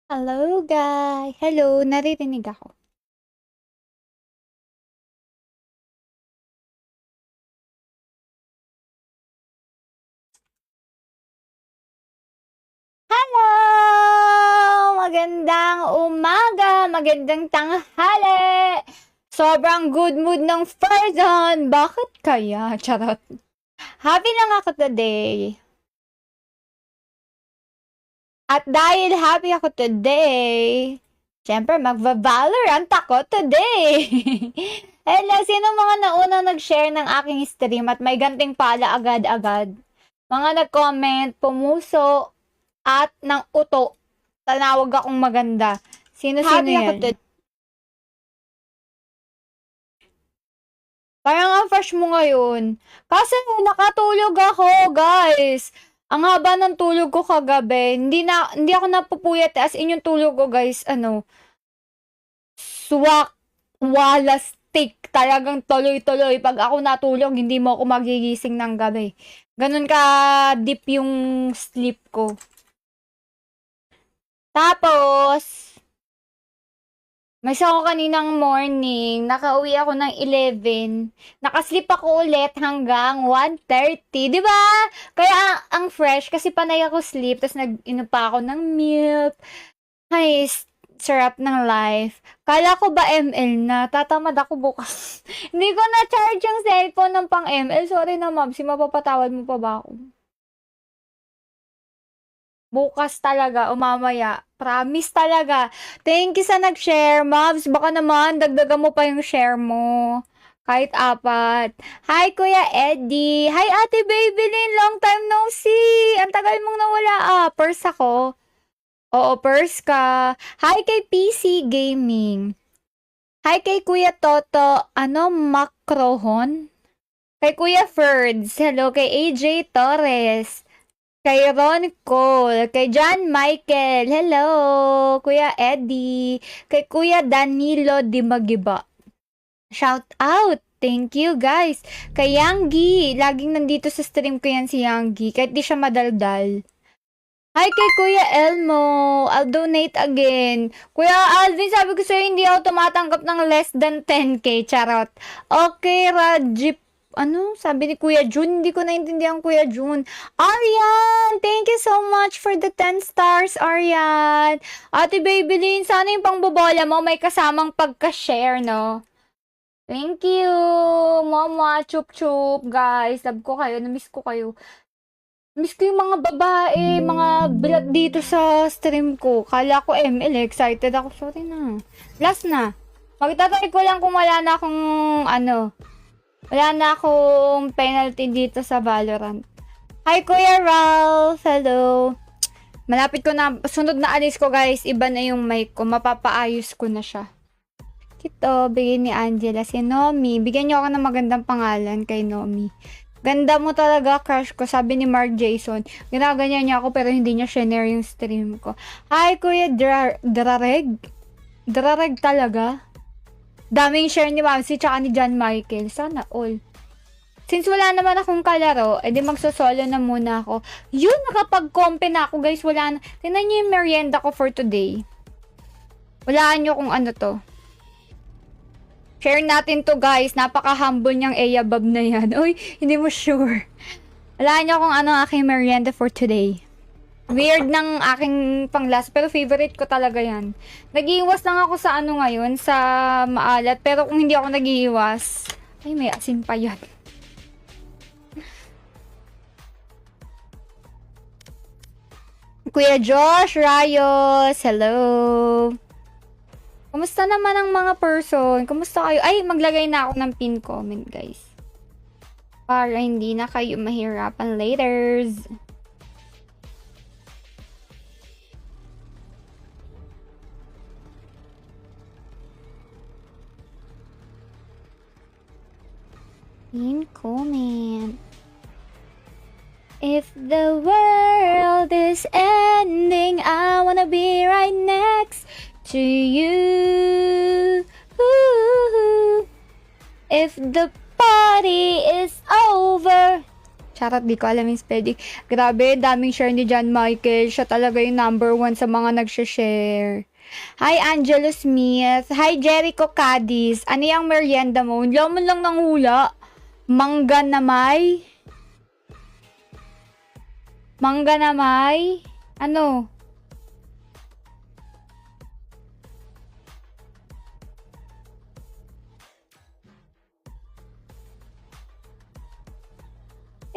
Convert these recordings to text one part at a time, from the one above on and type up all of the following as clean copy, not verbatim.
Hello, guy. Hello, naririnig ako. Hello! Magandang umaga, magandang tanghali. Sobrang good mood ng Farzan. Bakit kaya? Charot. Happy lang ako today. At dahil happy ako today, syempre magva-Valorant ako today. Hello, sino mga naunang nag-share ng aking stream at may ganting pala agad-agad? Mga nag-comment, pumuso, at ng uto. Tanawag akong maganda. Sino-sino yan? Parang ang fresh mo ngayon. Kasi nakatulog ako, guys. Ang haba ng tulog ko kagabi. Hindi ako napupuyat. As in yung tulog ko, guys, swak, wala stick. Talagang tuloy-tuloy. Pag ako natulog, hindi mo ako magigising ng gabi. Ganun ka deep yung sleep ko. Tapos, may ako kaninang morning, nakauwi ako ng 11, nakasleep ako ulit hanggang 1:30, di ba? Kaya ang fresh kasi panay ako sleep, tapos nag-inom pa ako ng milk. Ay, sarap ng life. Kala ko ba ML na? Tatamad ako bukas. Hindi ko na-charge yung cellphone ng pang ML. Sorry na, Mabsi. Mapapatawad mo pa ba ako? Bukas talaga o mamaya. Promise talaga. Thank you sa nag-share, Mavs. Baka naman, dagdagan mo pa yung share mo. Kahit 4. Hi, Kuya Eddie. Hi, Ate Babylin. Long time no see. Ang tagal mong nawala. Purse ako. Oo, purse ka. Hi kay PC Gaming. Hi kay Kuya Toto. Macrohon? Kay Kuya Ferds. Hello kay AJ Torres. Kay Ron Cole, kay John Michael, hello, Kuya Eddie, kay Kuya Danilo Di Magiba. Shout out! Thank you guys. Kay Yanggi, laging nandito sa stream ko yan si Yanggi, kahit di siya madaldal. Hi kay Kuya Elmo, I'll donate again. Kuya Alvin, sabi ko sa'yo, hindi ako tumatanggap ng less than 10k, charot. Okay, Rajip sabi ni Kuya Jun? Hindi ko naintindihan, Kuya Jun. Arian! Thank you so much for the 10 stars, Arian. Ate Babylin, sana yung pangbobola mo may kasamang pagka-share, no? Thank you, Mama. Chup-chup, guys. Love ko kayo. Namiss ko kayo. Miss ko yung mga babae, mga bilat dito sa stream ko. Kala ko ML, excited ako. Sorry na. Last na. Magtatry ko lang kung wala na akong, wala na akong penalty dito sa Valorant. Hi, Kuya Ralph! Hello! Malapit ko na, sunod na alis ko guys, iba na yung mic ko. Mapapaayos ko na siya. Kito, bigay ni Angela. Si Nomi. Bigyan niyo ako ng magandang pangalan kay Nomi. Ganda mo talaga, crush ko. Sabi ni Mark Jason. Ginaganyan niya ako pero hindi niya share yung stream ko. Hi, Kuya Drareg? Drareg talaga? Daming share ni Mamsi tsaka ni John Michael. Sana all. Since wala naman akong kalaro, edi magsosolo na muna ako. Yun, nakapag-compe na ako guys. Wala na. Tingnan niyo yung merienda ko for today. Walaan niyo kung ano to. Share natin to guys. Napaka-humble niyang Eyabab na yan. Uy, hindi mo sure. Walaan niyo kung ano ang aking merienda for today. Weird ng aking panglas, pero favorite ko talaga yan. Nag-iiwas lang ako sa ngayon, sa maalat. Pero kung hindi ako nag-iiwas, ay may asin pa yan. Kuya Josh Rayos, hello. Kumusta naman ang mga person? Kumusta kayo? Ay, maglagay na ako ng pin comment, guys. Para hindi na kayo mahirapan laters. Pin comment. If the world is ending, I wanna be right next to you. Ooh. If the party is over, Charot, di ko alam yung spelling. Grabe, daming share ni John Michael. Siya talaga yung number 1 sa mga nagsha-share. Hi, Angelo Smith. Hi, Jericho Cadiz. Ano yung merienda mo? Laman lang ng hula. Mangga na may? Mangga na may? Ano?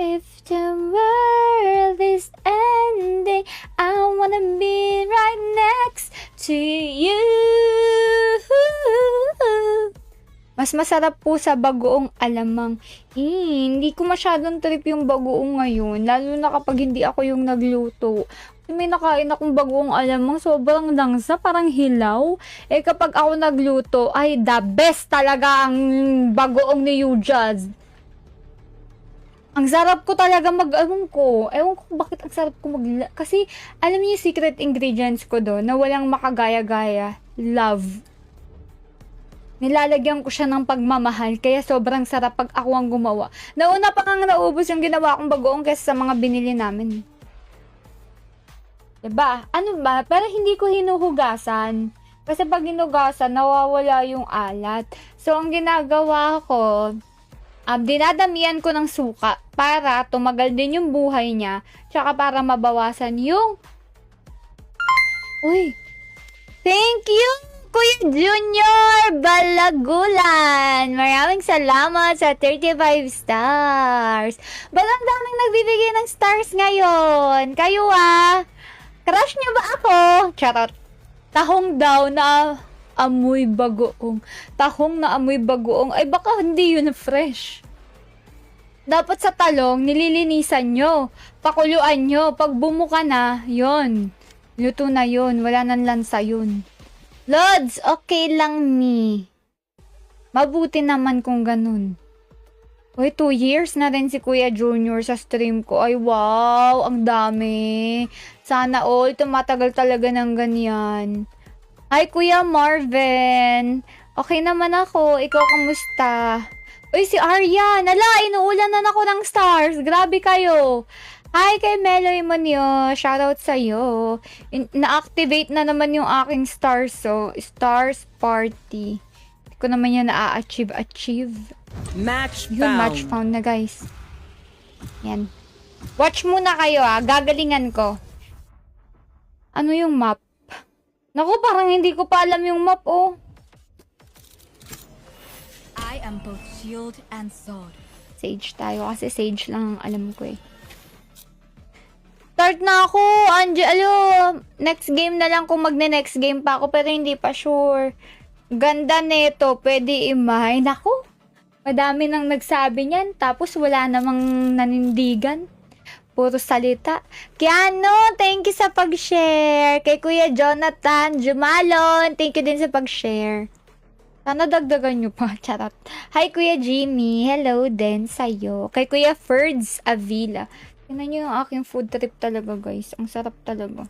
If the world is ending, I wanna be right next to you. Mas masarap po sa bagoong alamang. Hindi ko masyadong trip yung bagoong ngayon. Lalo na kapag hindi ako yung nagluto. May nakain akong bagoong alamang, sobrang langsa, parang hilaw. Kapag ako nagluto, ay the best talaga ang bagoong ni Yujaz. Ang sarap ko talaga ewan ko bakit ang sarap ko kasi alam niyo yung secret ingredients ko doon na walang makagaya-gaya. Love. Nilalagyan ko siya ng pagmamahal, kaya sobrang sarap pag ako ang gumawa. Nauna pa nga naubos yung ginawa kong bagoong kaysa sa mga binili namin. Diba? Ano ba? Pero hindi ko hinuhugasan. Kasi pag hinugasan, nawawala yung alat. So, ang ginagawa ko, dinadamihan ko ng suka para tumagal din yung buhay niya, tsaka para mabawasan yung thank you Kuya Junior Balagulan, maraming salamat sa 35 stars. Ba't ang daming nagbibigay ng stars ngayon? Kayo crush niyo ba ako? Charot. Tahong daw na amoy bagoong. Tahong na amoy bagoong. Ay baka hindi yun fresh. Dapat sa talong, nililinisan nyo. Pakuluan nyo. Pag bumuka na, yon. Luto na yon. Wala nang lansa yun. Lods, okay lang me. Mabuti naman kung ganun. 2 years na rin si Kuya Junior sa stream ko. Ay wow, ang dami. Sana all tumatagal talaga ng ganyan. Hi, Kuya Marvin. Okay naman ako. Ikaw, kamusta? Si Aryan. Inuulan na ako ng stars. Grabe kayo. Hi kay Meloy Monyo. Shoutout sa'yo. Na-activate na naman yung aking stars. So, stars party. Hindi ko naman yan na-achieve. Match found. Yun, match found na, guys. Yan. Watch muna kayo, Gagalingan ko. Ano yung map? Naku, parang hindi ko pa alam yung map, I am both shield and sword. Sage tayo kasi sage lang ang alam ko Start na ako, Angelo. Next game na lang kung magne-next game pa ako pero hindi pa sure. Ganda nito, pwede imay. Naku, madami nang nagsabi niyan tapos wala namang nanindigan. Puro salita. Kiano, thank you sa pag-share. Kay Kuya Jonathan Jumalon, thank you din sa pag-share. Sana dagdagan nyo pa, charot. Hi Kuya Jimmy, hello din sa'yo. Kay Kuya Ferds Avila. Tingnan nyo yung aking food trip talaga, guys. Ang sarap talaga.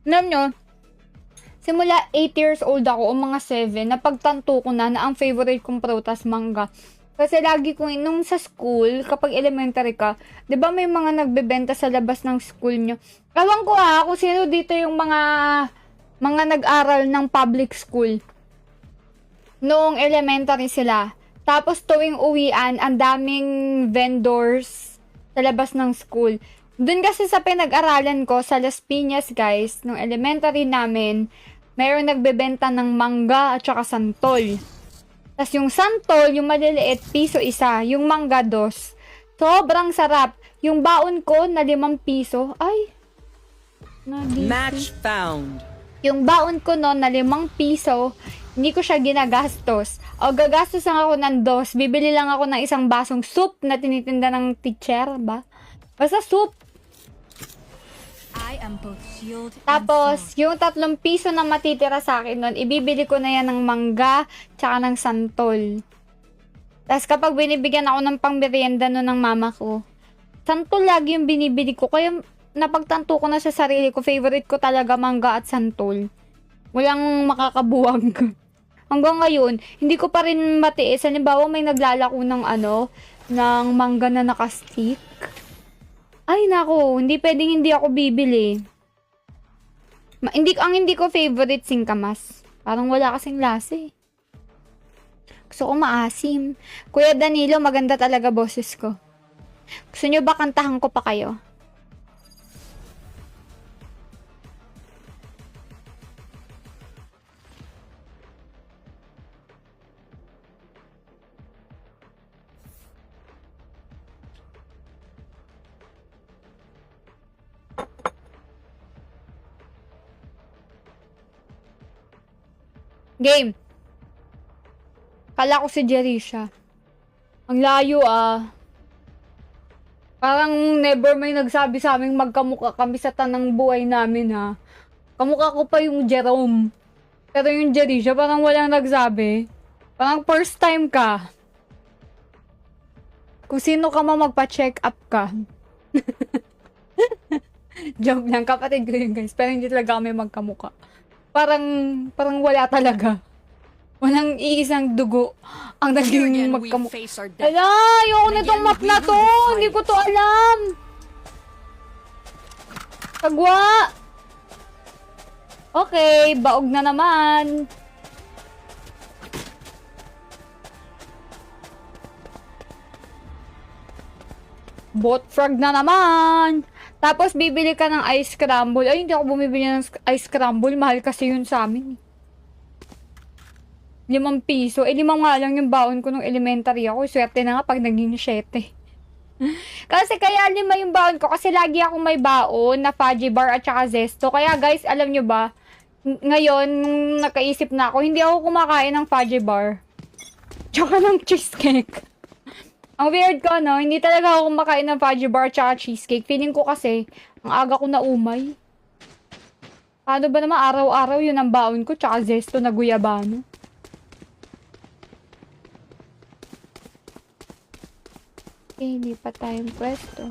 Alam nyo, simula 8 years old ako, o mga 7, napagtanto ko na ang favorite kong prutas, mangga. Kasi lagi kong, nung sa school, kapag elementary ka, di ba may mga nagbebenta sa labas ng school nyo? Ewan ko kung sino dito yung mga nag-aral ng public school. Noong elementary sila. Tapos tuwing uwian, ang daming vendors sa labas ng school. Doon kasi sa pinag-aralan ko, sa Las Piñas, guys, nung elementary namin, mayroong nagbebenta ng mangga at saka santol. Tapos yung santol, yung maliliit, piso isa. Yung mangga, 2. Sobrang sarap. Yung baon ko na 5 piso. Ay! Match found. Yung baon ko noon na 5 piso, hindi ko siya ginagastos. O gagastos lang ako ng 2. Bibili lang ako ng isang basong soup na tinitinda ng teacher, ba? Basta soup. I am both shield and Tapos, sword. yung 3 piso na matitira sa akin noon, ibibili ko na yan ng mangga, tsaka ng santol. Tapos kapag binibigyan ako ng pangmerienda noon ng mama ko, santol lagi yung binibili ko. Kaya napagtanto ko na sa sarili ko, favorite ko talaga mangga at santol. Walang makakabuwag. Hanggang ngayon, hindi ko pa rin matiis. Halimbawa, may naglalako ng ng mangga na nakastick. Ay, nako, hindi pwedeng hindi ako bibili. Hindi ko favorite singkamas. Parang wala kasing lasa eh. Gusto ko maasim. Kuya Danilo, maganda talaga boses ko. Gusto nyo ba kantahan ko pa kayo? Game. Kala ko si Jerisha. Ang layo ah. Parang never may nagsabi sa amin magkamukha kami sa tanang buhay namin ha. Kamukha ko pa yung Jerome. Pero yung Jerisha parang walang nagsabi. Parang first time ka. Kung sino ka magpa-check up ka. Joke lang, kapatid ko yun guys. Pero hindi talaga kami magkamukha. Parang wala talaga. Walang iisang dugo ang naging magkamukha. Ala, ayoko na itong map na to. Hindi ko to alam. Kagwa. Okay, baog na naman. Bot frog na naman. Tapos, bibili ka ng ice scramble. Ay, hindi ako bumibili ng ice scramble. Mahal kasi yun sa amin. 5 piso. 5 nga lang yung baon ko nung elementary ako. Swerte na nga pag naging 7. Kasi kaya 5 yung baon ko. Kasi lagi akong may baon na fudgy bar at saka zesto. Kaya guys, alam nyo ba, ngayon, nung nakaisip na ako, hindi ako kumakain ng fudgy bar. Tsaka ng cheesecake. Ang weird ko, no? Hindi talaga ako kumakain ng fudgy bar tsaka cheesecake. Feeling ko kasi, ang aga ko na umay. Ano ba naman, araw-araw yun ang baon ko tsaka zesto na guyabano. Okay, hindi pa tayong pwesto.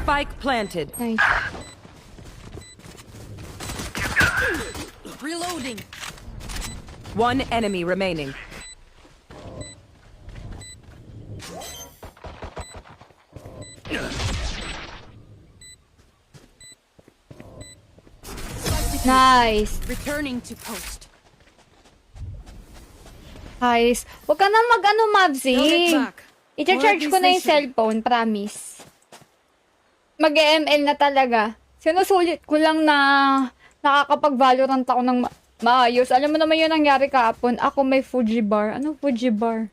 Spike planted. Nice. Reloading. One enemy remaining. Nice. Returning to post. Nice. Huwag ka na They'll Mavsi. get back. I-charge ko na yung cellphone, promise. Mag-ML na talaga. Sinusulit ko lang na nakakapag-Valorant ako ng maayos. Alam mo naman yun nangyari kahapon. Ako may Fuji bar. Ano Fuji bar?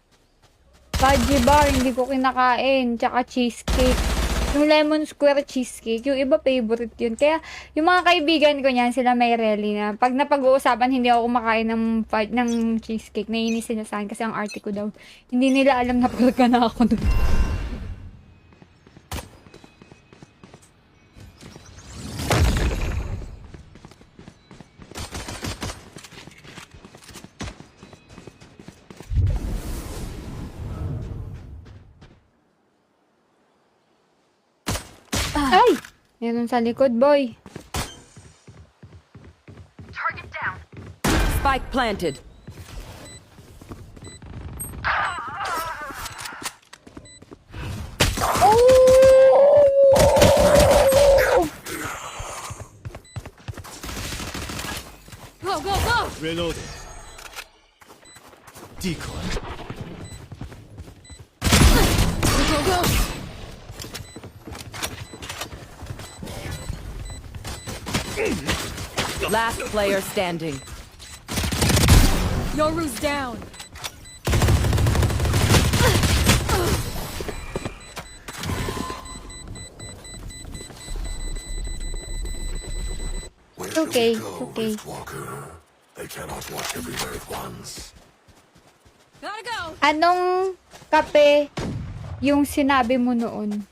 Fuji bar, hindi ko kinakain. Tsaka cheesecake. Yung lemon square cheesecake, yung iba favorite yun. Kaya, yung mga kaibigan ko niyan, sila may rally na. Pag napag-uusapan, hindi ako kumakain ng cheesecake. Naiinis sila sa akin kasi ang arte ko daw. Hindi nila alam na pagka na ako dun. Ay! Meron sa likod, boy. Spike planted. Oh! Go, go, go! Reloading. Decoy. Go, go! Last player standing. Yoru's down. It's okay, it's okay. Walker. They cannot watch everywhere at once. Gotta go! Anong kape yung sinabi mo noon?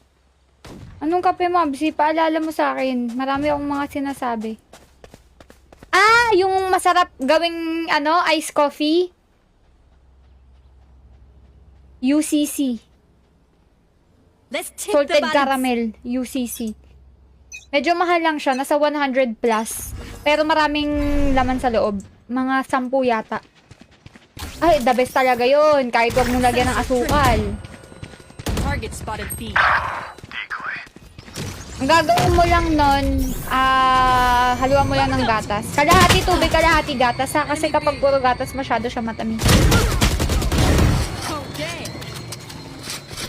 Anong kape, Mabsi? Paalala mo sa akin. Marami akong mga sinasabi. Ah, yung masarap gawing iced coffee? UCC. Let's tip the Salted balance. caramel. UCC. Medyo mahal lang siya, nasa 100 plus. Pero maraming laman sa loob. Mga 10 yata. Ay, the best talaga yun. Kahit wag mong lagyan ng asukal. Target spotted B. Ang gagawin mo lang nun, haluan mo lang ng gatas. Kalahati tubig, kalahati gatas ha. Kasi kapag puro gatas, masyado siya matamis. Oh, dang.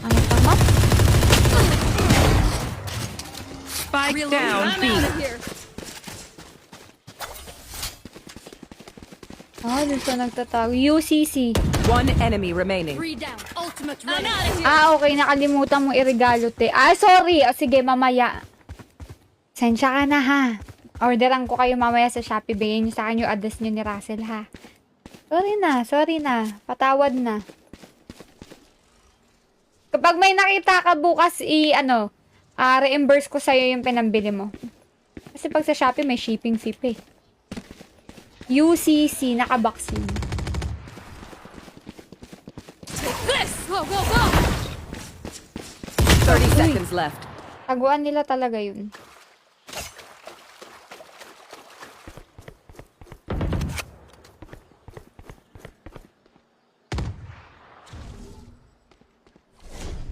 Ano tama? Spike down I'm B. out of here. Dun siya nagtatawag. UCC. One enemy remaining. 3 down. Ultimate ready. I'm out of here. Okay. Nakalimutan mo irigalo, te. Sorry. Sige, mamaya. Sensya ka na, ha. Orderan ko kayo mamaya sa Shopee. Bigyan nyo sa akin yung address nyo ni Russell, ha. Sorry na. Patawad na. Kapag may nakita ka bukas, reimburse ko sa'yo yung pinambili mo. Kasi pag sa Shopee, may shipping fee pa eh. UCC, naka-boxing. This. Go, go, go. 30 seconds left. Taguan nila talaga yun.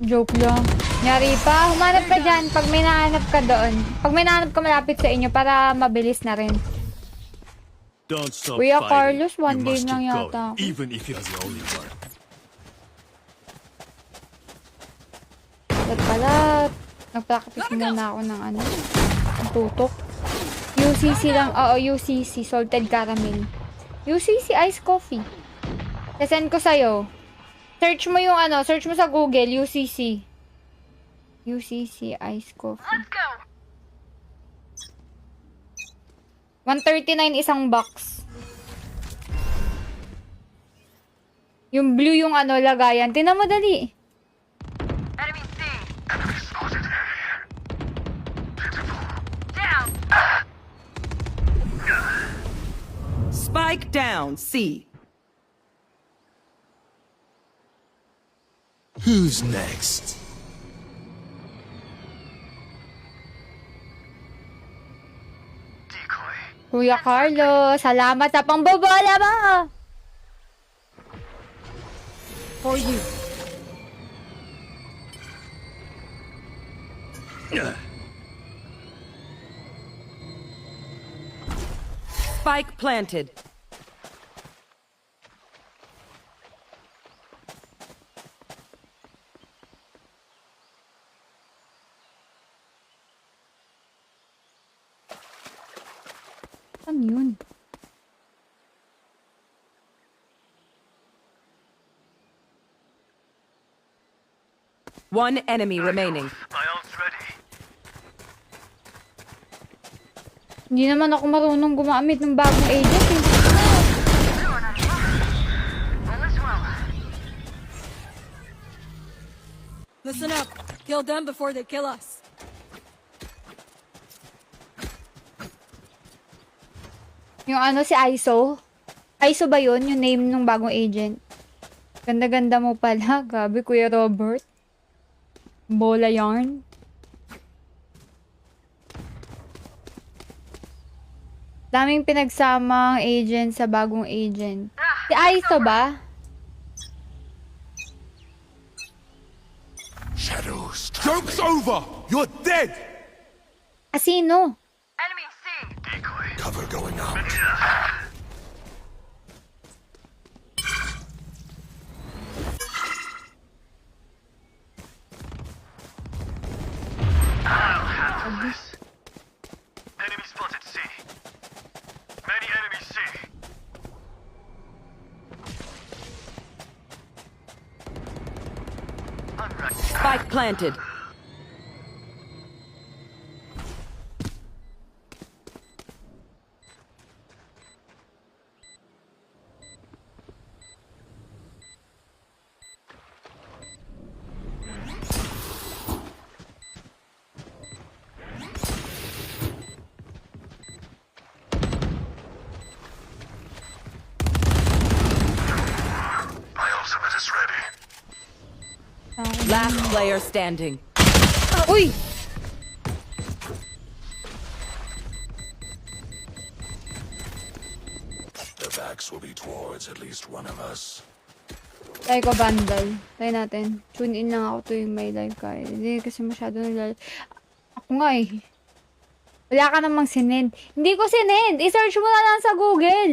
Joke lang. Nyari pa. Humanap ka dyan pag may nahanap ka doon. Pag may nahanap ka malapit sa inyo para mabilis na rin. Don't stop Kuya fighting. Carlos, You one game must lang keep yata. going, even if you're the only one. Ba't pala, nag-practice muna ako ng ng tutok. UCC lang, UCC, salted caramel. UCC iced coffee. Sasend ko sa'yo. Search mo yung search mo sa Google, UCC. UCC iced coffee. Let's go! 139 isang box. Yung blue yung lagayan. Tingnan mo dali. Spike down C. Who's next? Kuya Carlos, salamat sa pambobola mo! For you. Spike planted. Saan yun? One enemy remaining. My ult's ready. Hindi naman ako marunong gumamit ng bagong agent eh. Listen up. Kill them before they kill us. Yung si ISO. ISO ba yun? Yung name ng bagong agent. Ganda-ganda mo pala. Grabe, Kuya Robert. Bola yarn. Daming pinagsamang agent sa bagong agent. Si ISO ba? Shadows. Joke's over! You're dead! Sino? Decoy. Cover going out. Enemy spotted C. Many enemies C. Spike planted. My ultimate is ready. Last player standing. Uy! will be towards at least one of us. Try ko bundle. Try natin. Tune in lang ako tuwing may live ka. Hindi kasi masyado Ako nga eh. Wala ka namang sinend. Hindi ko sinend. I-search mo na lang sa Google.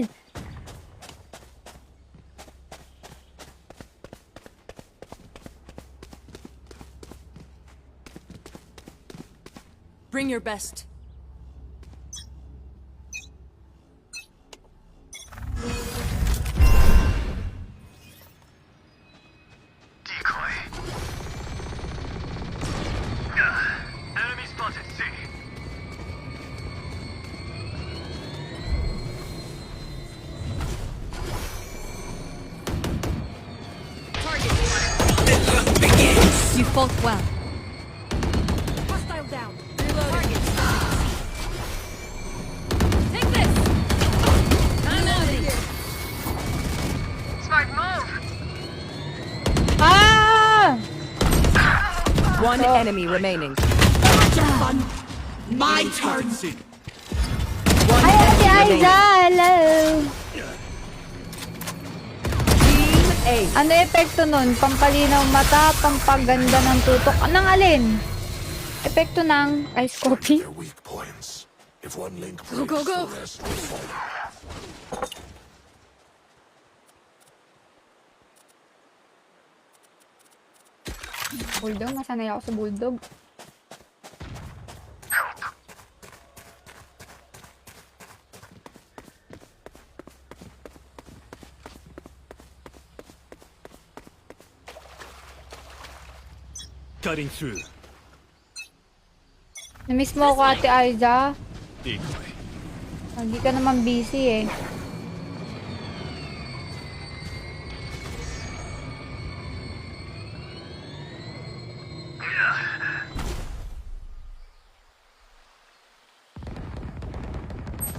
Bring your best. Decoy. Enemy spotted. C. You fought well. Hostile down. Reloading. Take this. I'm out of here. Smart move. Ah! One enemy remaining. My turn. C. One Ay, Ate enemy Aiza! remaining. Hello! Team A. Ano epekto nun? Pampalinaw mata, pampaganda ng tutok. Anong alin? Epekto ng ice coffee? Their weak points. If one link Go, breaks, go, go. the rest will follow. Bulldog? Masanay ako sa bulldog. Cutting through. Namiss mo ako, Ate Aiza. Decoy. Hindi ka naman busy eh.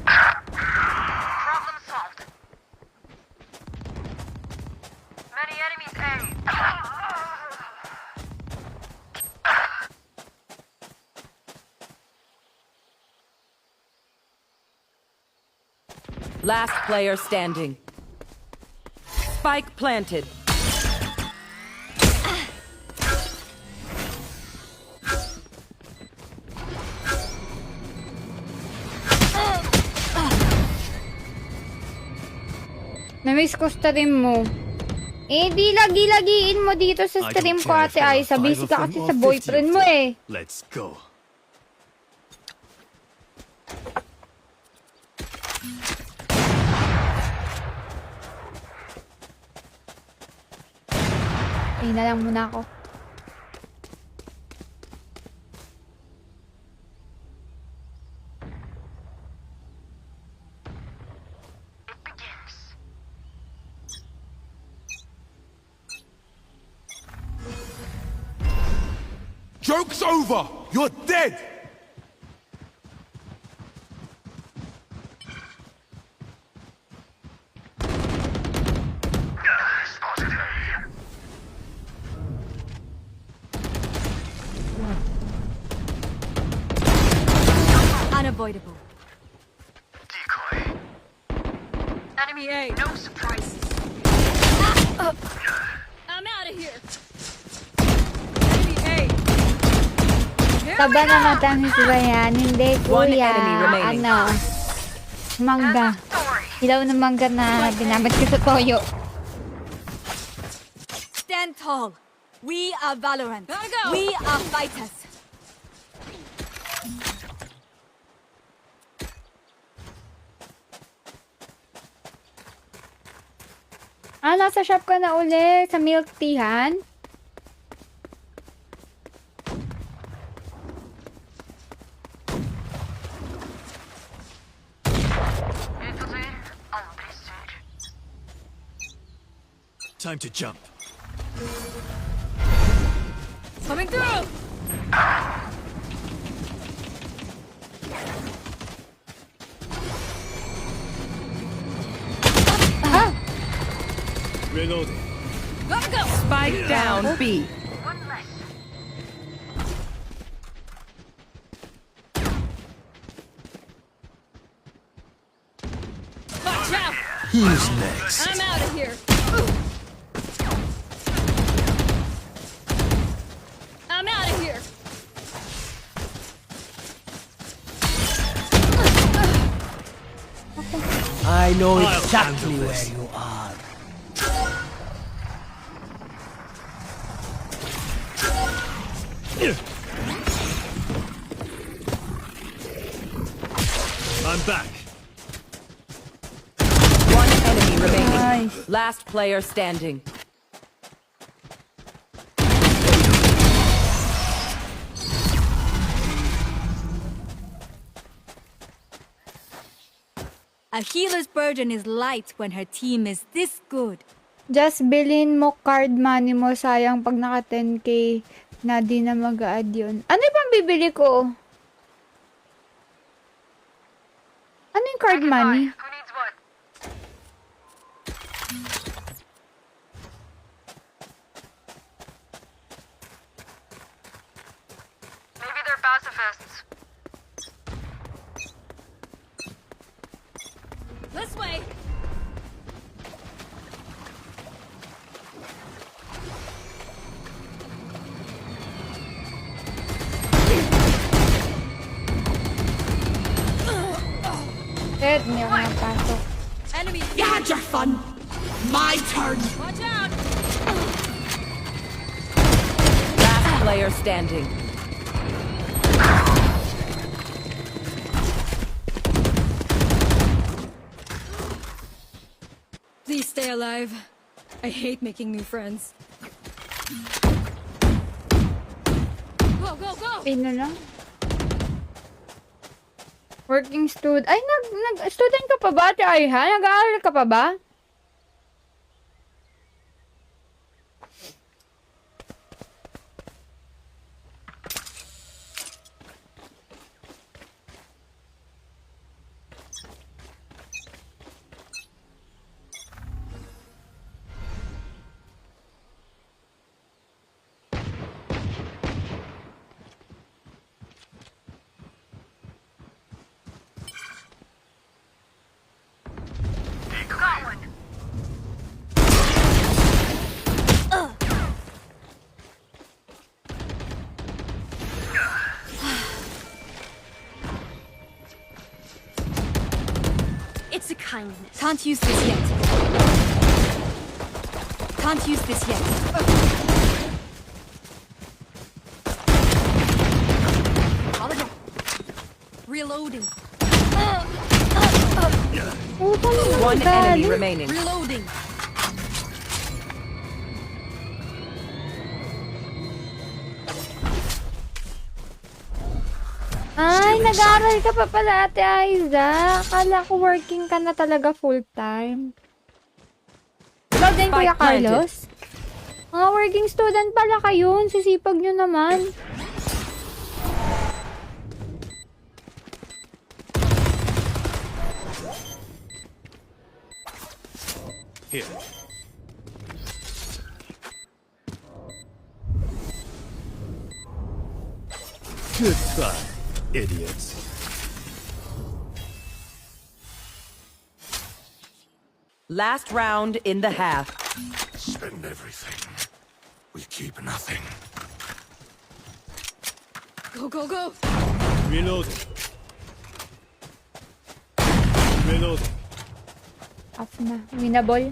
Problem solved. Many enemies A. Last player standing. Spike planted. Namiss ko stream mo. Eh, di lagi-lagiin mo dito sa I stream don't ko, care Ate if there are Aiza. 5 Busy of ka them kasi or sa 50 boyfriend of mo them. eh. Let's go. Eh, na lang muna ako. It begins. Joke's over! You're dead! Spotted A. Unavoidable. Decoy. Enemy A. No surprises. I'm out of here. Enemy A. Taba na matamis ba yan? Hindi, One kuya. enemy remaining. Ano? Mangga. Story. Hilaw na mangga na binabad ko sa toyo. Stand tall. We are Valorant. Gotta go. We are fighters. Ah, nasa shop ka na uli sa milk teahan? Infiltrator. Aldrig sur. Time to jump. Coming through. Reloading. Gotta go. Spike down B. One less. Watch out. Who's next? I'm out of here. I'm out of here. I know exactly where you are. I'm back. One enemy remaining. Nice. Last player standing. A healer's burden is light when her team is this good. Just bilhin mo card money mo. Sayang pag naka 10k na di na mag-a-add yun. Ano yung pambibili ko? Ano yung card money? Who needs what? Maybe they're pacifists. This way. Shit, hindi ako napasok. Enemy. You had your fun. My turn. Watch out. Last player standing. Please stay alive. I hate making new friends. Go, go, go! Ano lang? Working student. Ay, student ka pa ba, Ate Aiha? Nag-aaral ka pa ba? Got one. It's a kindness. Can't use this yet. Can't use this yet. Reloading. Puta naman, One enemy galing. remaining. Reloading. Ay, nag-aaral ka pa pala, Ate Aiza. Akala ko working ka na talaga full-time. Ikaw din, Kuya Spike planted. Carlos? Mga working student pala kayo. Sisipag nyo naman. Here. Good try, idiots. Last round in the half. Spend everything. We keep nothing. Go, go, go. Reloading. Reloading. Off na. Winnable.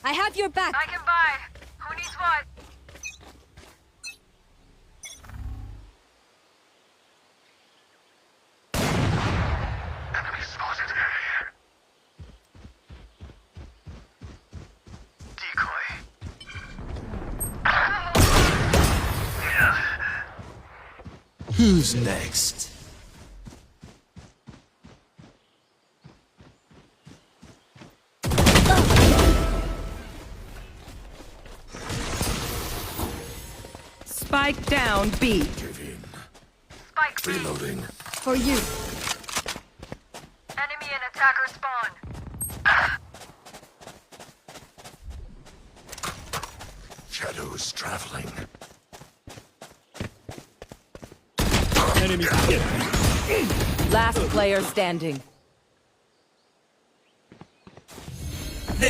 I have your back. I can buy. Who needs what? Enemy spotted. Decoy. Who's next? Spike down B. Give in. Spike B. Reloading. For you. Enemy and attacker spawn. Shadows traveling. Enemy hit. Last player standing.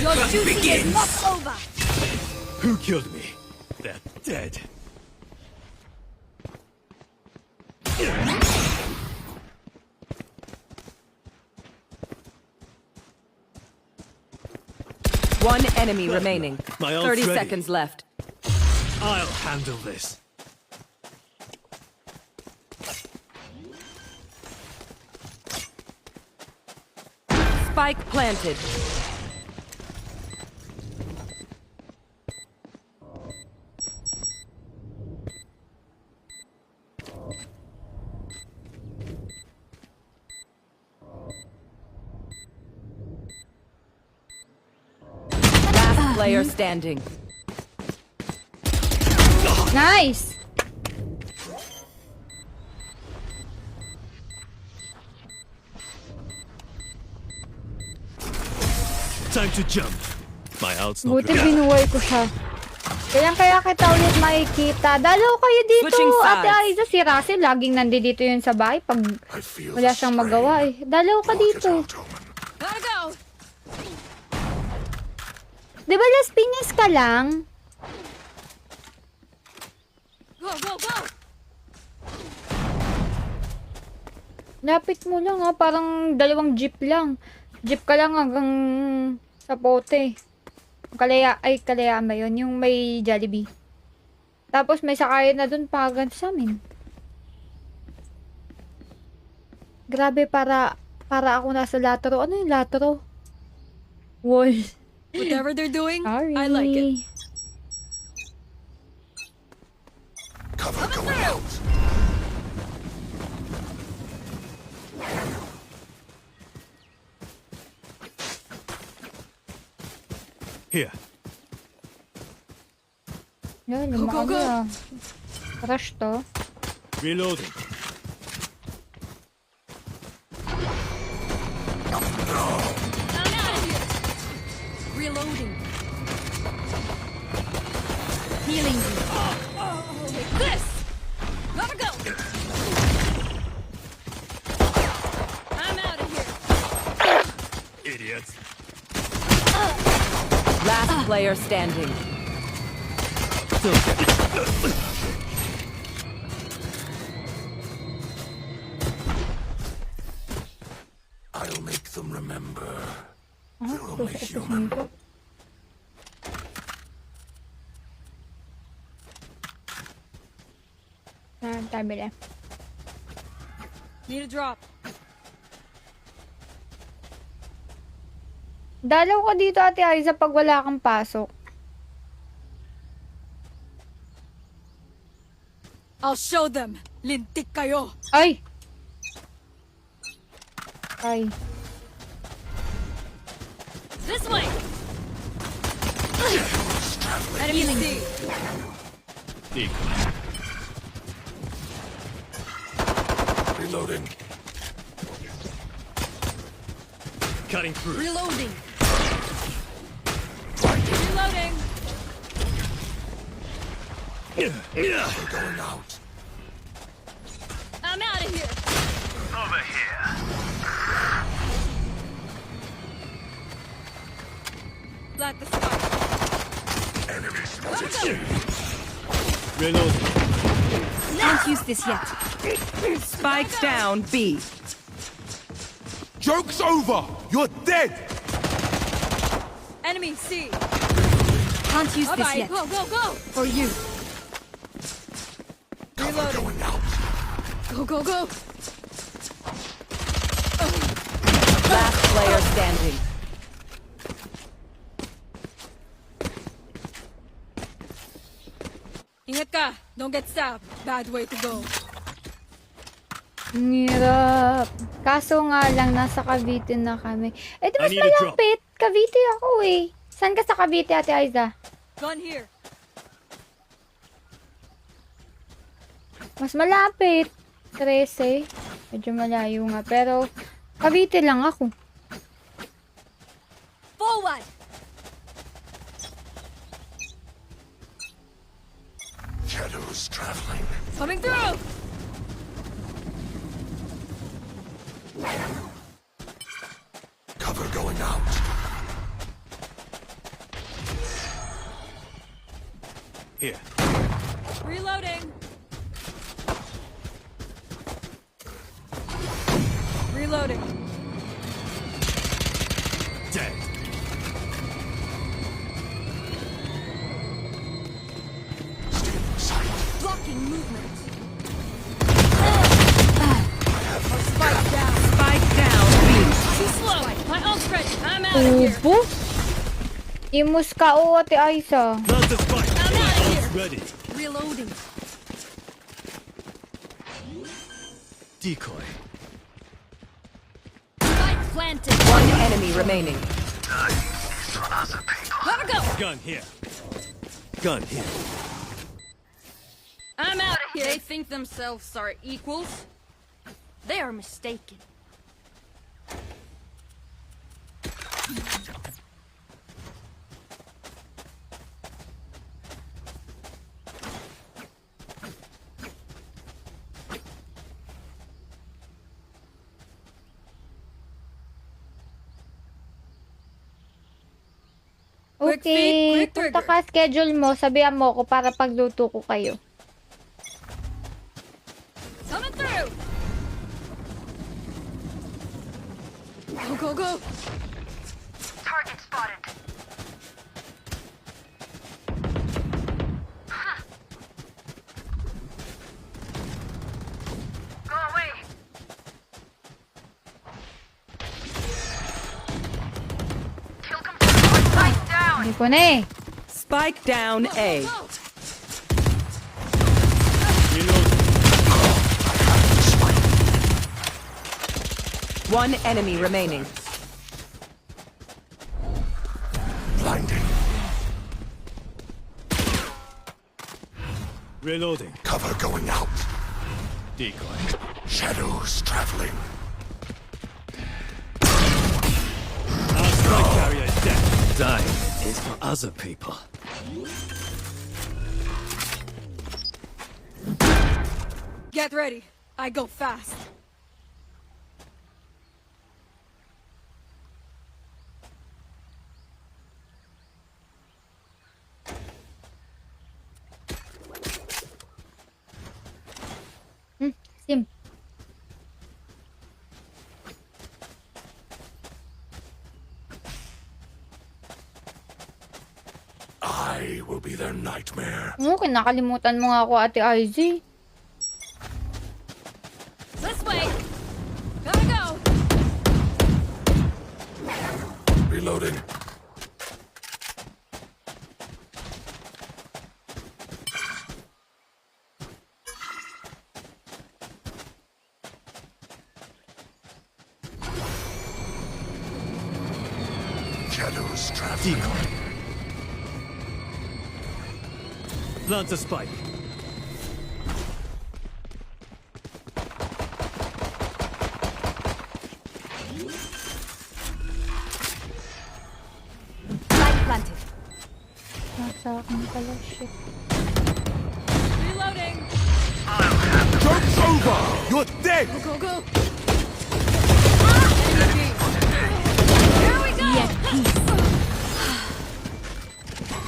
Your duty is not over. Who killed me? They're dead. One enemy remaining. My ult's 30 ready. seconds left. I'll handle this. Spike planted. Last player standing. Nice! Time to jump. My ult's not Buti ready. binuhay ko siya. Kaya kita ulit makikita. Dalaw kayo dito, Switching sides. Ate Aiza. Si Russell, laging nandito yun sa bahay pag I feel wala the siyang strain. magawa eh. Dalaw ka Work it dito. out, Omen. Gotta go. Di ba Las Piñas ka lang? Go, go, go. Lapit mo lang ha, parang dalawang jeep lang. Jeep ka lang hanggang sa pote. Kalayaan ba yun? Yung may Jollibee. Tapos may sakayan na dun pagan sa amin. Grabe, para ako nasa latro. Ano yung latro? Wall. Whatever they're doing, Sorry. I like it. Cover going out. Here. Yan, Go, go, go. na. Crush to. Reloading. I'm out of here. Reloading. Healing you. Take this. Gotta go. I'm out of here. Idiots. Last player standing. I'll make them remember. They're only human. Tabi lang. Need a drop. Dalaw ka dito, Ate Aiza, pag wala kang pasok. I'll show them. Lintik kayo. Ay! Ay. This way. Enemy C. Decoy. Reloading. Cutting through. Reloading. Reloading. Cover going out. I'm out of here. Over here. Plant the spike. Enemy spotted. Go. Reloading. Can't use this yet. Spike down B. Joke's over! You're dead! Enemy C. Can't use this Bye-bye. yet. Go, go, go. For you. Cover Reloading. going out. Go, go, go. Last player standing. Ingat ka. Don't get stabbed. Bad way to go. Ang hirap. Kaso nga lang, nasa Cavite na kami. Eh, di I mas need a drop. malapit. Cavite ako eh. Saan ka sa Cavite, Ate Aiza? Gun here. Mas malapit. 13. Medyo malayo nga. Pero, Cavite lang ako. Forward. Shadows traveling. Coming through. Here. Reloading. Reloading. Dead. Blocking movement. Spike down B. Too slow. My ult's ready. I'm out of here. Ubo? Imus ka o, Ate Aiza. Plant the spike. I'm out of here. Ready. Reloading. Decoy. Spike planted. One enemy remaining. Gotta go. Gun here. Gun here. I'm out of here. They think themselves are equals. They are mistaken. Okay, Quick feet, quick punta trigger. ka, schedule mo, sabihan mo ako para pagluto ko kayo. Coming through. Go, go, go. Target spotted. Go away. Kill complete. Spike down. Hindi ko na eh. Spike down A. Reload. One enemy remaining. Blinding. Reloading. Cover going out. Decoy. Shadows traveling. Our spike carrier is dead. Dying is for other people. Get ready. I go fast. Sim. I will be their nightmare. Kinakalimutan mo nga ako, Ate Aizy. This way. Gotta go. Reloading. Shadows traveling. Decoy. Plant the spike. Spike planted. Nasa akin pala, shit. Reloading. Joke's over! You're dead! Go, go. Here we go.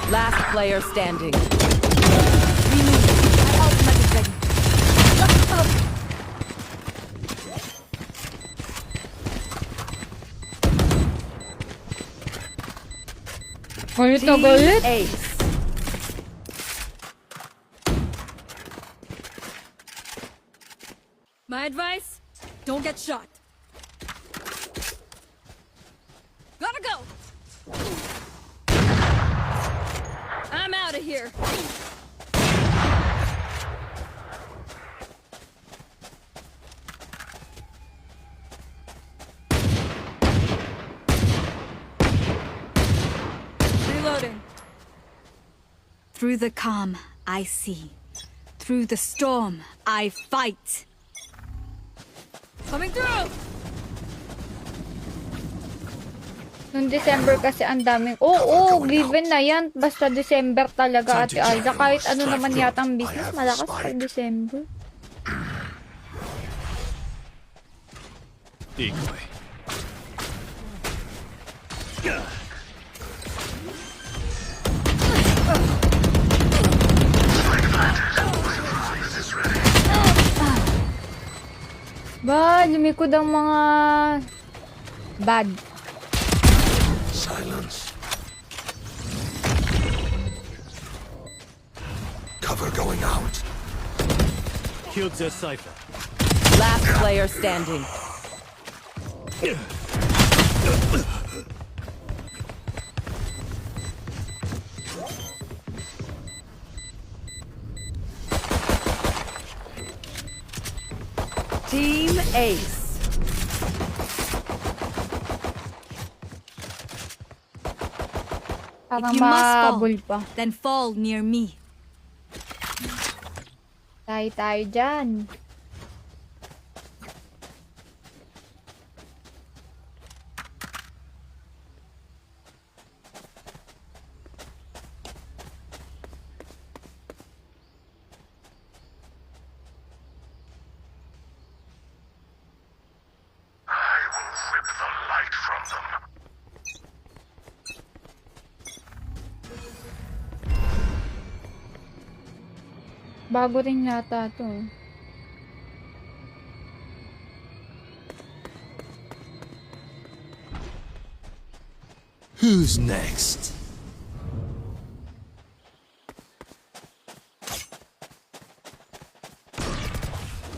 Last player standing. Galit na galit. Ace. My advice: don't get shot. Gotta go. I'm out of here. Reloading. Through the calm, I see. Through the storm, I fight. Coming through! Noong December kasi ang daming, given na yan. Basta December talaga, Ate Aiza. Kahit ano naman yata ang business, malakas pag December. Decoy. lumikod ang mga bad. Silence. Cover going out. Killed their cipher. Last player standing. Team Ace. Parang If you must fall, mabul pa. then fall near me. Tayo dyan. Rip the light from them. Bago rin yata to. Who's next?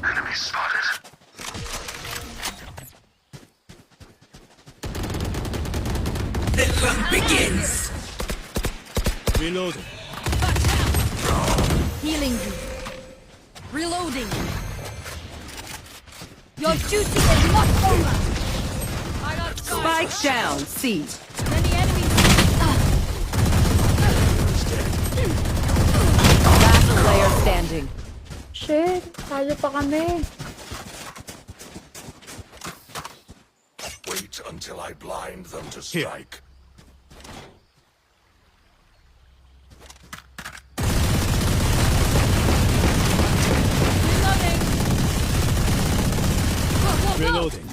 Enemy spotted. The hunt begins. Reloading. Healing you. Reloading. Your duty is not over. I got Spike down. C. many enemies. Last player standing. Shit, talo pa kami. Wait until I blind them to strike. Reloading. Go, go, go. Reloading.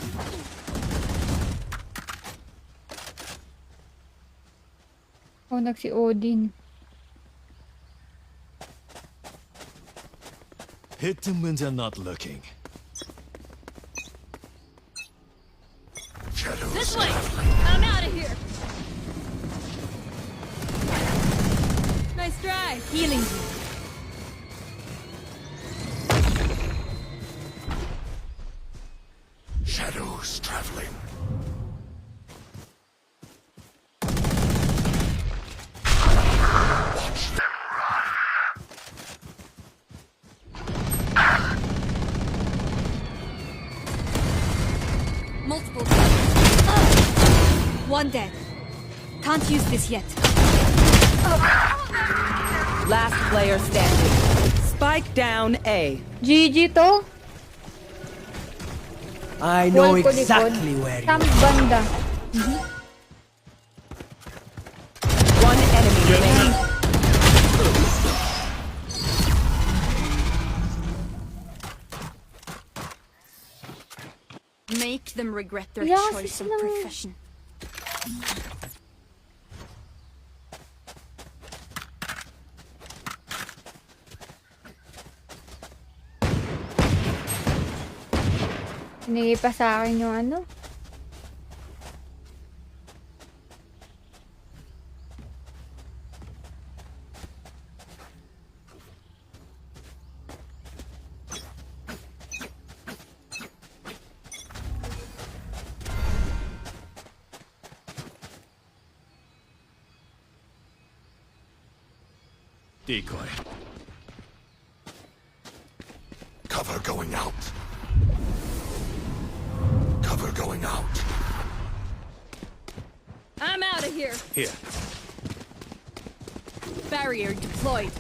Oh, nagsi Odin. Hit them when they're not looking. Shadows. This way. I'm out of here. Nice try. Healing you. Shadows traveling. Watch them run. Multiple. One dead. Can't use this yet. Last player standing. Spike down A. GG to. I know Wall ko likod. exactly where you Tam are. banda. One enemy remaining. Make them regret their Yeah, choice of sila. profession. Hinigay pa sa akin yung ano. Decoy. Cover going out. Cover going out. I'm out of here. Here. Barrier deployed.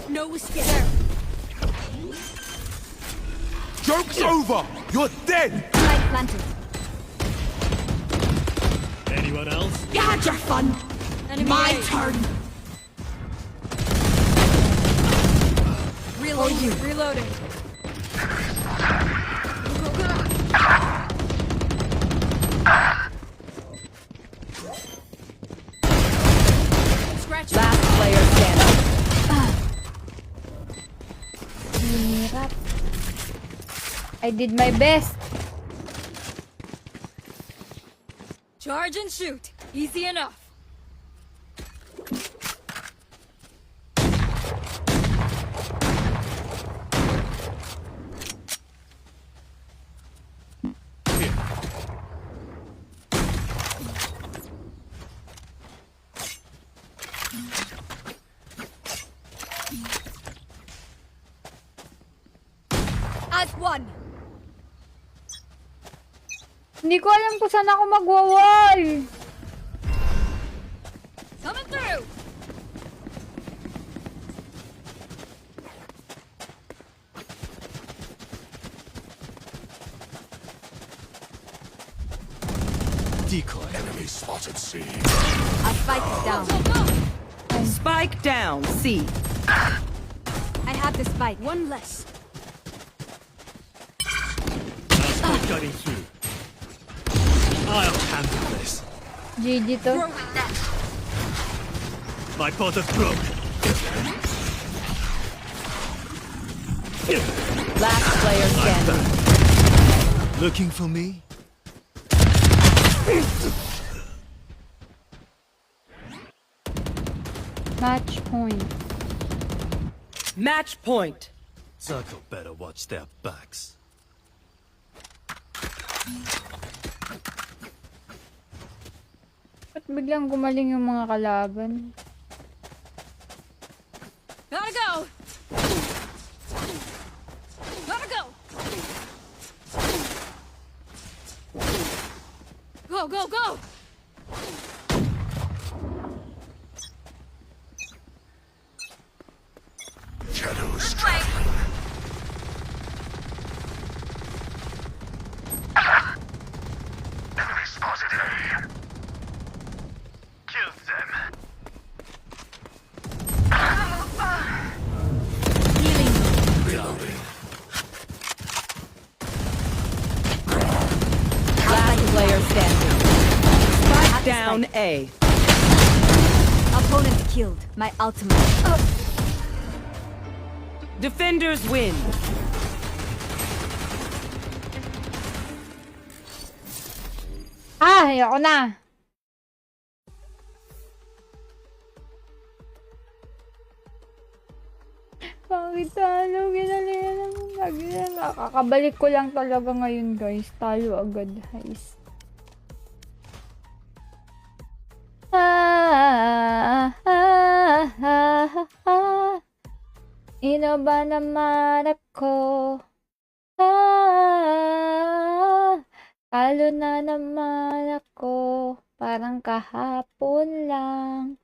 No escape. There. Joke's over! You're dead! Light planted. Anyone else? You had your fun. Enemy My A. turn. Reloading. Reloading. Scratch. Last player standing. Hirap. I did my best. Charge and shoot. Easy enough. As one. Hindi ko alam kung saan ako magwawal. Coming through. Decoy. Enemy spotted C. Our spike is down. Spike down. C. I have the spike. One less. Now spike cutting through. I'll handle this. GG to. My pot of broke. Last player I'm standing. back. Looking for me? Match point. Match point. Circle better watch their backs. Ba't biglang gumaling yung mga kalaban? Gotta go. Gotta go. Go, go, go. Shadows Wait. enemy spotted A. Kill them. Reloading. Last player standing. Spike down A. Opponent killed. My ultimate. Defenders win. Ayoko na. Bakit talo? Ginalihan ng lagi na. Kakabalik ko lang talaga ngayon, guys. Talo agad, guys. Ino ba naman ako? Talo na naman ako. Parang kahapon lang.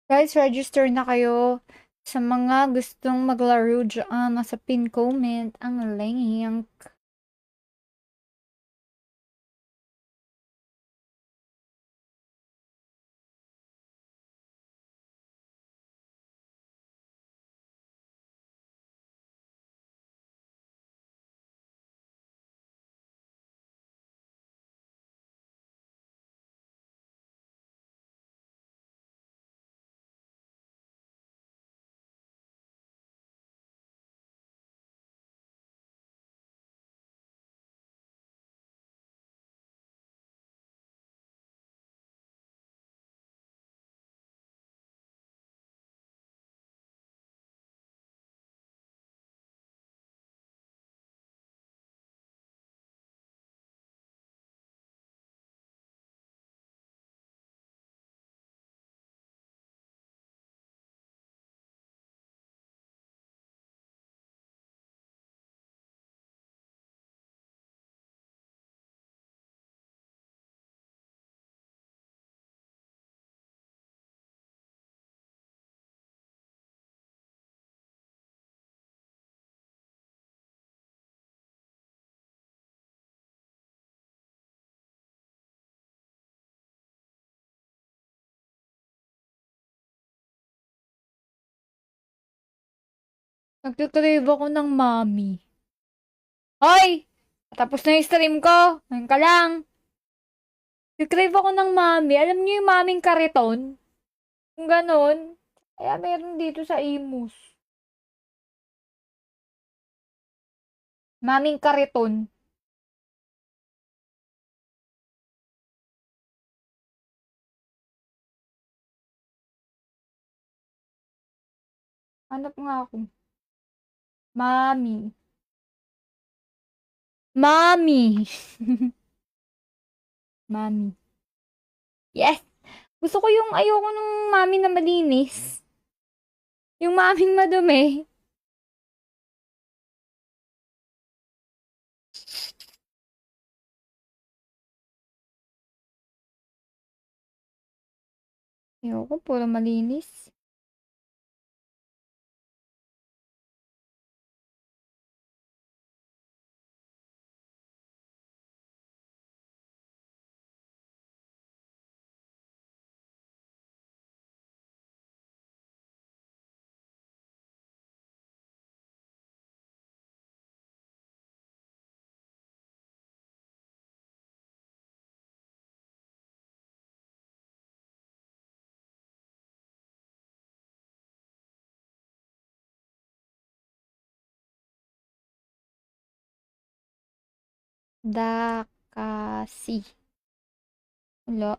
Guys, register na kayo sa mga gustong maglaro dyan. Nasa pin comment ang link. Nagkikrave ako ng mami. Hoy! Tapos na yung stream ko. Ngayon ka lang. Nagkikrave ako ng mami. Alam niyo yung maming kariton? Kung ganon. Kaya meron dito sa Imus. Maming kariton. Hanap nga ako. Mami. Mami. Mami. Yes! Gusto ko yung ayoko nung mami na malinis. Yung maming madumi. Ayoko, puro malinis. Dakasi. Wala.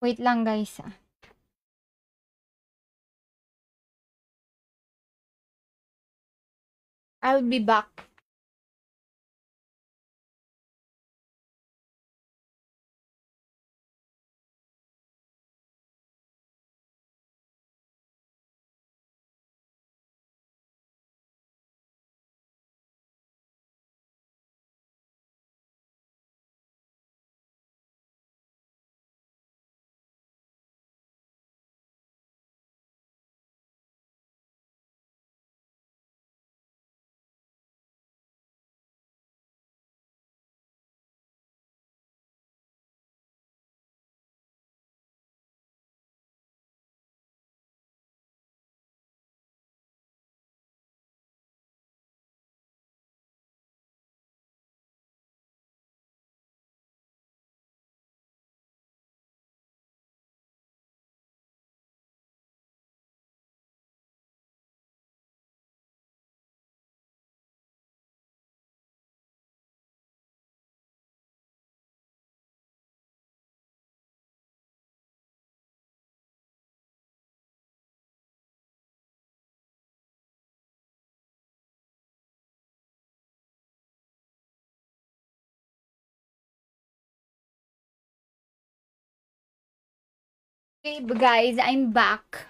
Wait lang guys. I'll be back. Okay, guys, I'm back.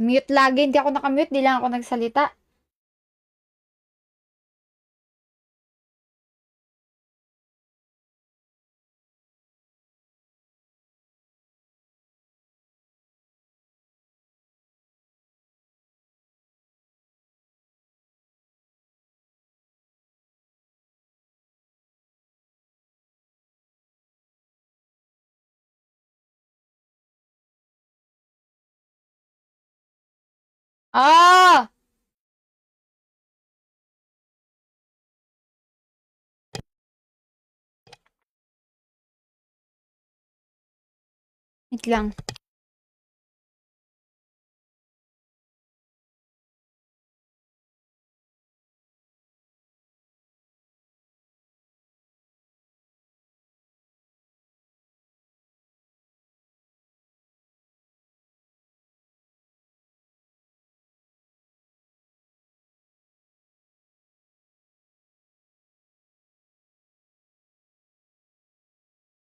Mute lagi, hindi ako nakamute, di lang ako nagsalita. Ah! Wait lang.